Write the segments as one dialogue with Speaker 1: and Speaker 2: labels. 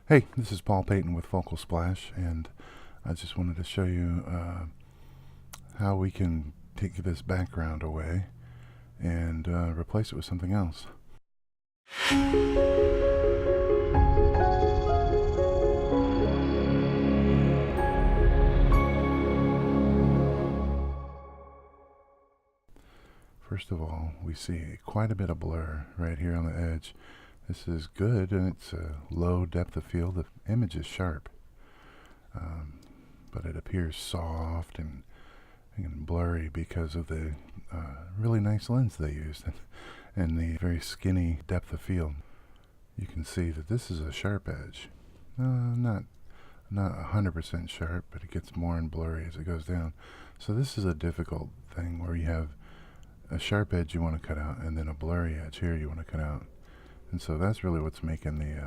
Speaker 1: Hey, this is Paul Payton with Focal Splash, and I just wanted to show you how we can take this background away and replace it with something else. First of all, we see quite a bit of blur right here on the edge. This is good, and it's a low depth of field. The image is sharp, but it appears soft and blurry because of the really nice lens they used and the very skinny depth of field. You can see that this is a sharp edge. Not 100% sharp, but it gets more and blurry as it goes down. So this is a difficult thing where you have a sharp edge you want to cut out, and then a blurry edge here you want to cut out. And so that's really what's making the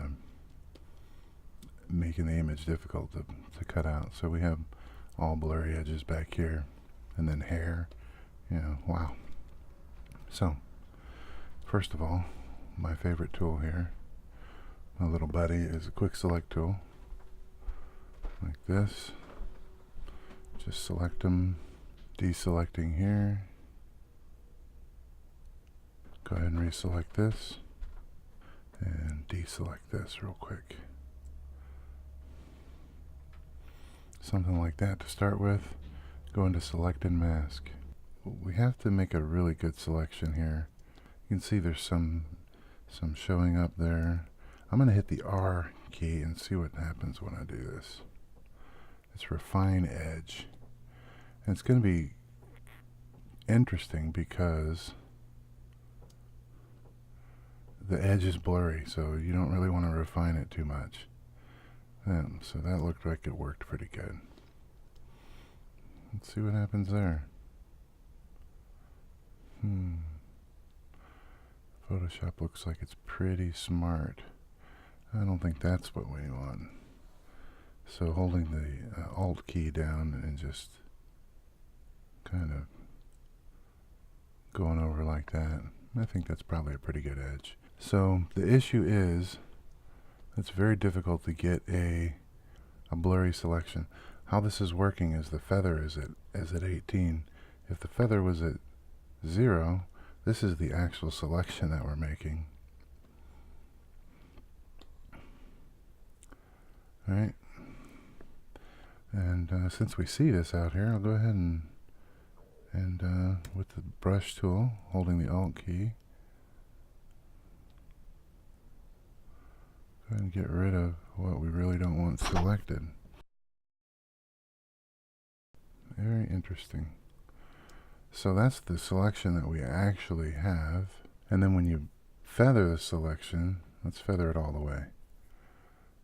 Speaker 1: image difficult to cut out. So we have all blurry edges back here, and then hair. Wow. So first of all, my favorite tool here, my little buddy, is a quick select tool. Like this. Just select them, deselecting here. Go ahead and reselect this and deselect this real quick. Something like that to start with. Go into select and mask. We have to make a really good selection here. You can see there's some showing up there. I'm going to hit the R key and see what happens when I do this. It's refine edge. And it's going to be interesting because the edge is blurry, so you don't really want to refine it too much. So that looked like it worked pretty good. Let's see what happens there. Photoshop looks like it's pretty smart. I don't think that's what we want. So holding the Alt key down and just kind of going over like that, I think that's probably a pretty good edge. So the issue is it's very difficult to get a blurry selection. How this is working is the feather is at 18. If the feather was at 0, this is the actual selection that we're making. Alright. And since we see this out here, I'll go ahead and with the brush tool, holding the Alt key, go ahead and get rid of what we really don't want selected. Very interesting. So that's the selection that we actually have. And then when you feather the selection, let's feather it all the way.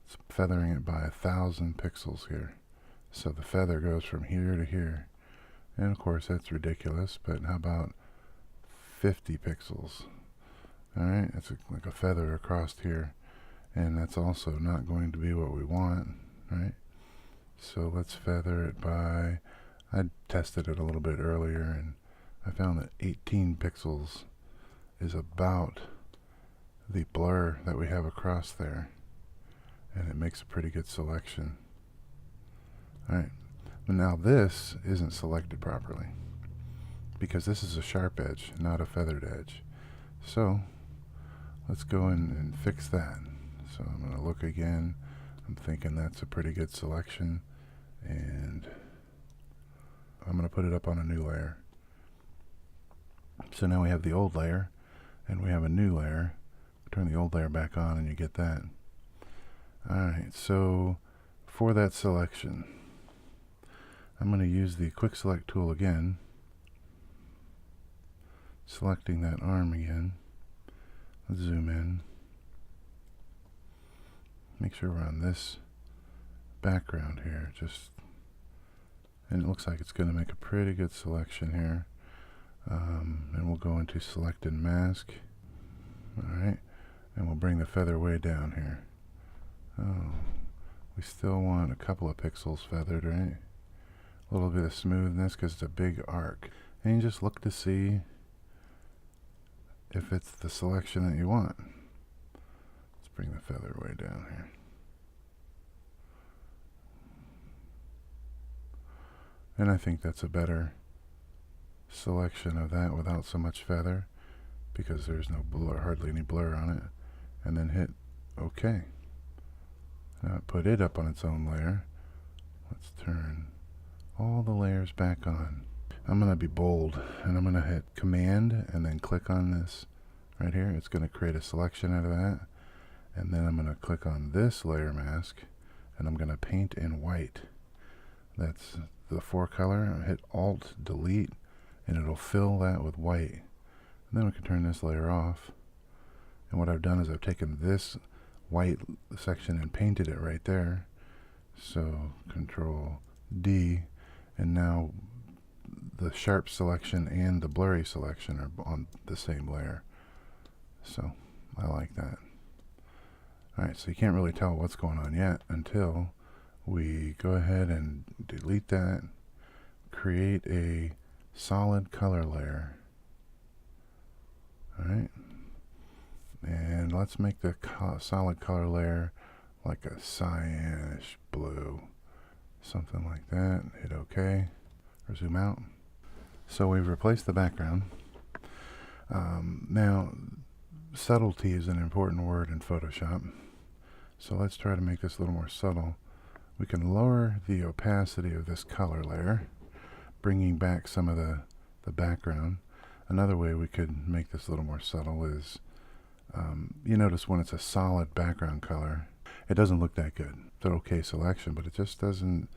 Speaker 1: It's feathering it by 1,000 pixels here. So the feather goes from here to here. And of course that's ridiculous, but how about 50 pixels? Alright, it's like a feather across here. And that's also not going to be what we want, right? So let's feather it by, I tested it a little bit earlier and I found that 18 pixels is about the blur that we have across there. And it makes a pretty good selection. Alright, but now this isn't selected properly because this is a sharp edge, not a feathered edge. So let's go in and fix that. So I'm going to look again. I'm thinking that's a pretty good selection, and I'm going to put it up on a new layer. So now we have the old layer and we have a new layer. Turn the old layer back on and you get that. Alright, so for that selection, I'm going to use the quick select tool again, selecting that arm again. Let's zoom in. Make sure we're on this background here, and it looks like it's going to make a pretty good selection here. And we'll go into select and mask. Alright, and we'll bring the feather way down here. Oh, we still want a couple of pixels feathered, right? A little bit of smoothness because it's a big arc. And you just look to see if it's the selection that you want. Let's bring the feather way down here. And I think that's a better selection of that without so much feather, because there's no blur, hardly any blur on it. And then hit OK. Now put it up on its own layer. Let's turn all the layers back on. I'm going to be bold, and I'm going to hit Command and then click on this right here. It's going to create a selection out of that. And then I'm going to click on this layer mask, and I'm going to paint in white. That's the 4 color. I hit Alt Delete, and it'll fill that with white. And then we can turn this layer off. And what I've done is I've taken this white section and painted it right there. So Control D, and now the sharp selection and the blurry selection are on the same layer. So I like that. Alright, so you can't really tell what's going on yet until we go ahead and delete that, create a solid color layer. Alright, and let's make the solid color layer like a cyanish blue, something like that. Hit OK or zoom out. So we've replaced the background. Now, subtlety is an important word in Photoshop. So let's try to make this a little more subtle. We can lower the opacity of this color layer, bringing back some of the background. Another way we could make this a little more subtle is, you notice when it's a solid background color, it doesn't look that good. It's an okay selection, but it just doesn't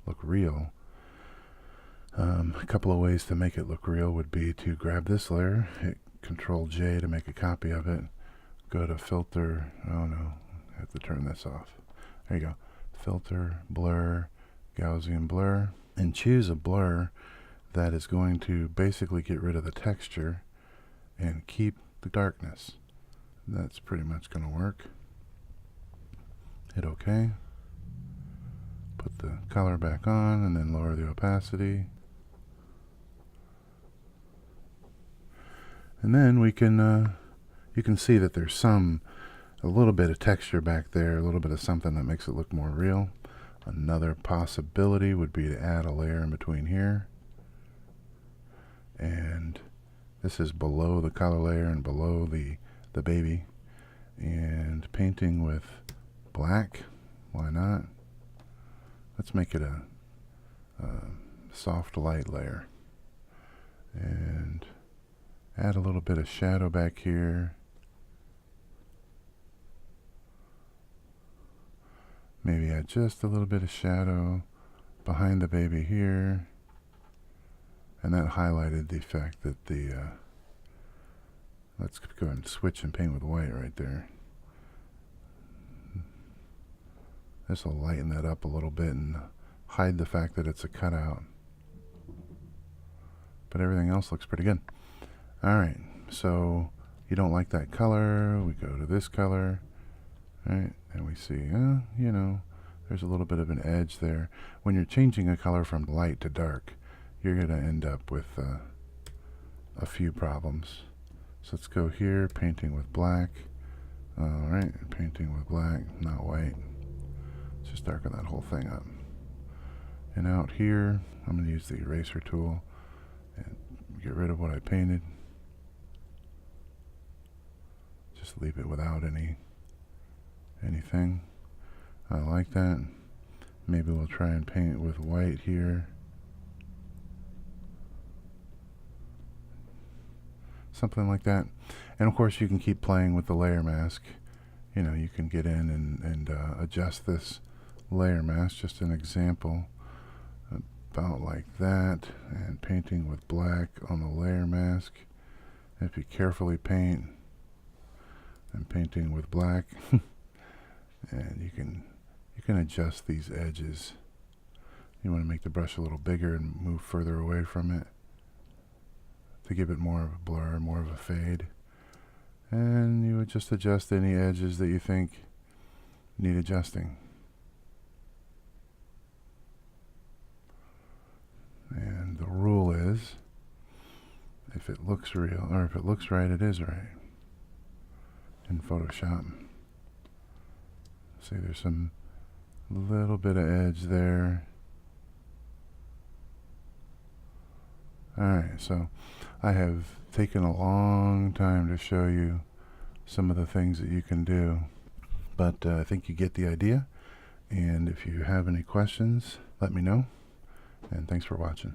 Speaker 1: look real. A couple of ways to make it look real would be to grab this layer, hit Control J to make a copy of it, go to Filter, oh no, I have to turn this off. There you go. Filter, Blur, Gaussian Blur, and choose a blur that is going to basically get rid of the texture and keep the darkness. That's pretty much going to work. Hit OK. Put the color back on and then lower the opacity. And then we can, you can see that there's a little bit of texture back there, a little bit of something that makes it look more real. Another possibility would be to add a layer in between here. And this is below the color layer and below the baby. And painting with black, why not? Let's make it a soft light layer. And add a little bit of shadow back here. Maybe add just a little bit of shadow behind the baby here. And that highlighted the fact that the, let's go ahead and switch and paint with white right there. This will lighten that up a little bit and hide the fact that it's a cutout. But everything else looks pretty good. Alright, so you don't like that color, we go to this color. Right, and we see, you know, there's a little bit of an edge there. When you're changing a color from light to dark, you're going to end up with a few problems. So let's go here, painting with black. Alright, painting with black, not white. Let's just darken that whole thing up. And out here, I'm going to use the eraser tool and get rid of what I painted. Just leave it without anything. I like that. Maybe we'll try and paint it with white here. Something like that. And of course you can keep playing with the layer mask. You know, you can get in and adjust this layer mask. Just an example. About like that. And painting with black on the layer mask. And if you carefully paint, and painting with black. And you can adjust these edges. You want to make the brush a little bigger and move further away from it to give it more of a blur, more of a fade. And you would just adjust any edges that you think need adjusting. And the rule is, if it looks real, or if it looks right, it is right. In Photoshop. See, there's some little bit of edge there. Alright, so I have taken a long time to show you some of the things that you can do, but I think you get the idea. And if you have any questions, let me know. And thanks for watching.